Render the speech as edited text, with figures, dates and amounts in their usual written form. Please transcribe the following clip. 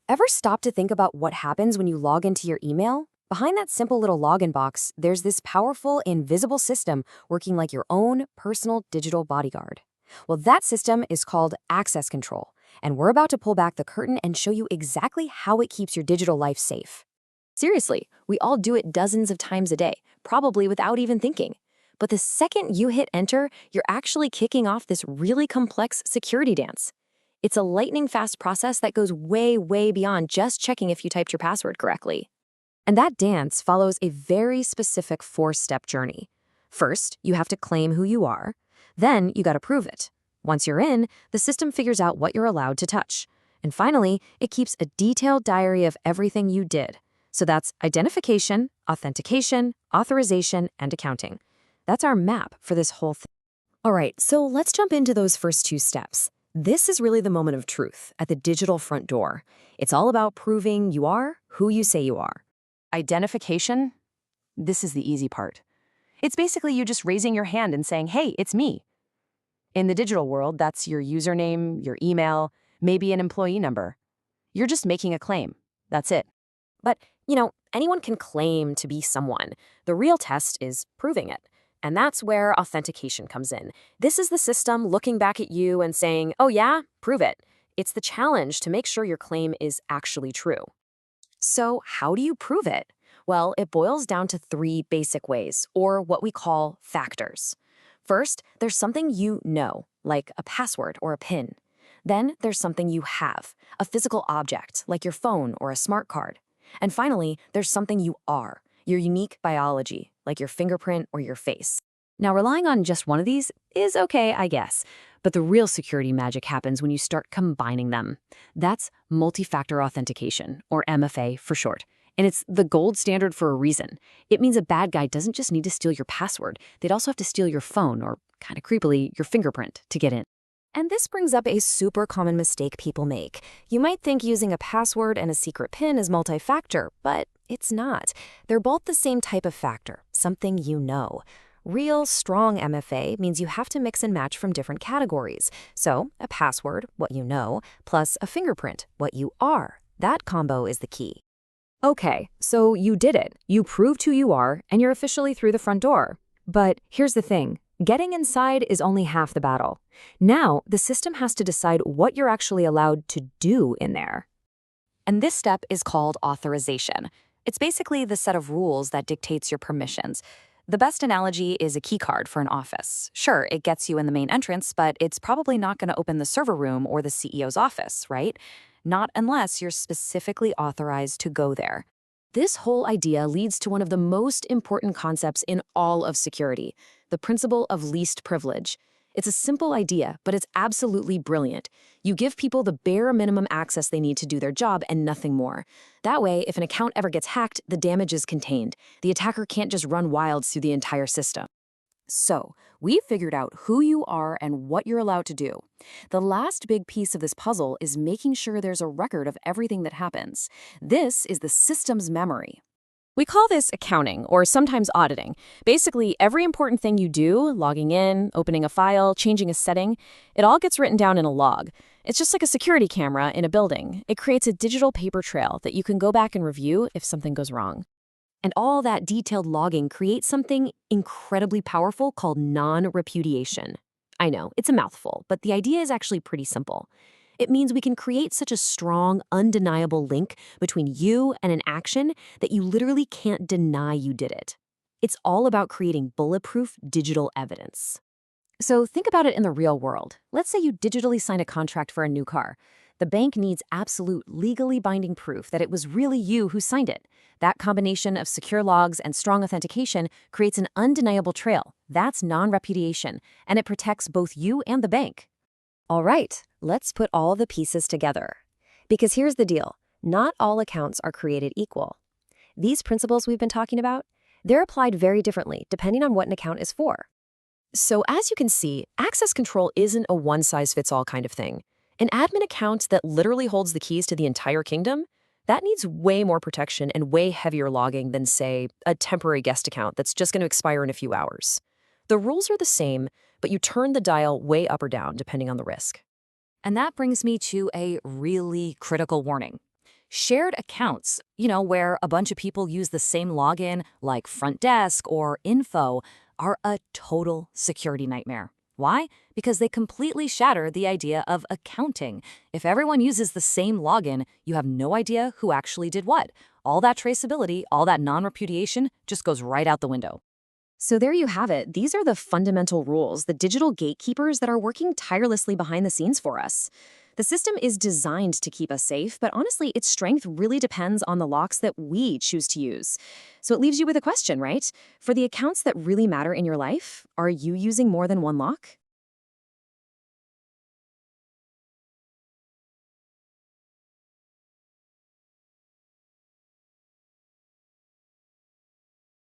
Ever stop to think about what happens when you log into your email? Behind that simple little login box, there's this powerful, invisible system working like your own personal digital bodyguard. Well, that system is called access control, and we're about to pull back the curtain and show you exactly how it keeps your digital life safe. Seriously, we all do it dozens of times a day, probably without even thinking. But the second you hit enter, you're actually kicking off this really complex security dance. It's a lightning-fast process that goes way, way beyond just checking if you typed your password correctly. And that dance follows a very specific four-step journey. First, you have to claim who you are. Then, you gotta prove it. Once you're in, the system figures out what you're allowed to touch. And finally, it keeps a detailed diary of everything you did. So that's identification, authentication, authorization, and accounting. That's our map for this whole thing. All right, so let's jump into those first two steps. This is really the moment of truth at the digital front door. It's all about proving you are who you say you are. Identification? This is the easy part. It's basically you just raising your hand and saying, hey, it's me. In the digital world, that's your username, your email, maybe an employee number. You're just making a claim. That's it. But, anyone can claim to be someone. The real test is proving it. And that's where authentication comes in. This is the system looking back at you and saying, oh yeah, prove it. It's the challenge to make sure your claim is actually true. So how do you prove it? Well, it boils down to three basic ways, or what we call factors. First, there's something you know, like a password or a PIN. Then there's something you have, a physical object, like your phone or a smart card. And finally, there's something you are, your unique biology, like your fingerprint or your face. Now, relying on just one of these is okay, I guess, but the real security magic happens when you start combining them. That's multi-factor authentication, or MFA for short. And it's the gold standard for a reason. It means a bad guy doesn't just need to steal your password. They'd also have to steal your phone, or kind of creepily, your fingerprint to get in. And this brings up a super common mistake people make. You might think using a password and a secret PIN is multi-factor, but it's not. They're both the same type of factor, something you know. Real, strong MFA means you have to mix and match from different categories. So, a password, what you know, plus a fingerprint, what you are. That combo is the key. Okay, so you did it. You proved who you are, and you're officially through the front door. But here's the thing. Getting inside is only half the battle. Now, the system has to decide what you're actually allowed to do in there. And this step is called authorization. It's basically the set of rules that dictates your permissions. The best analogy is a key card for an office. Sure, it gets you in the main entrance, but it's probably not going to open the server room or the CEO's office, right? Not unless you're specifically authorized to go there. This whole idea leads to one of the most important concepts in all of security, the principle of least privilege. It's a simple idea, but it's absolutely brilliant. You give people the bare minimum access they need to do their job and nothing more. That way, if an account ever gets hacked, the damage is contained. The attacker can't just run wild through the entire system. So, we figured out who you are and what you're allowed to do. The last big piece of this puzzle is making sure there's a record of everything that happens. This is the system's memory. We call this accounting, or sometimes auditing. Basically, every important thing you do, logging in, opening a file, changing a setting, it all gets written down in a log. It's just like a security camera in a building. It creates a digital paper trail that you can go back and review if something goes wrong. And all that detailed logging creates something incredibly powerful called non-repudiation. I know, it's a mouthful, but the idea is actually pretty simple. It means we can create such a strong, undeniable link between you and an action that you literally can't deny you did it. It's all about creating bulletproof digital evidence. So think about it in the real world. Let's say you digitally sign a contract for a new car. The bank needs absolute legally binding proof that it was really you who signed it. That combination of secure logs and strong authentication creates an undeniable trail. That's non-repudiation, and it protects both you and the bank. All right, let's put all the pieces together. Because here's the deal. Not all accounts are created equal. These principles we've been talking about, they're applied very differently depending on what an account is for. So as you can see, access control isn't a one-size-fits-all kind of thing. An admin account that literally holds the keys to the entire kingdom, that needs way more protection and way heavier logging than, say, a temporary guest account that's just going to expire in a few hours. The rules are the same, but you turn the dial way up or down depending on the risk. And that brings me to a really critical warning. Shared accounts, where a bunch of people use the same login, like front desk or info, are a total security nightmare. Why? Because they completely shatter the idea of accounting. If everyone uses the same login, you have no idea who actually did what. All that traceability, all that non-repudiation just goes right out the window. So there you have it. These are the fundamental rules, the digital gatekeepers that are working tirelessly behind the scenes for us. The system is designed to keep us safe, but honestly, its strength really depends on the locks that we choose to use. So it leaves you with a question, right? For the accounts that really matter in your life, are you using more than one lock?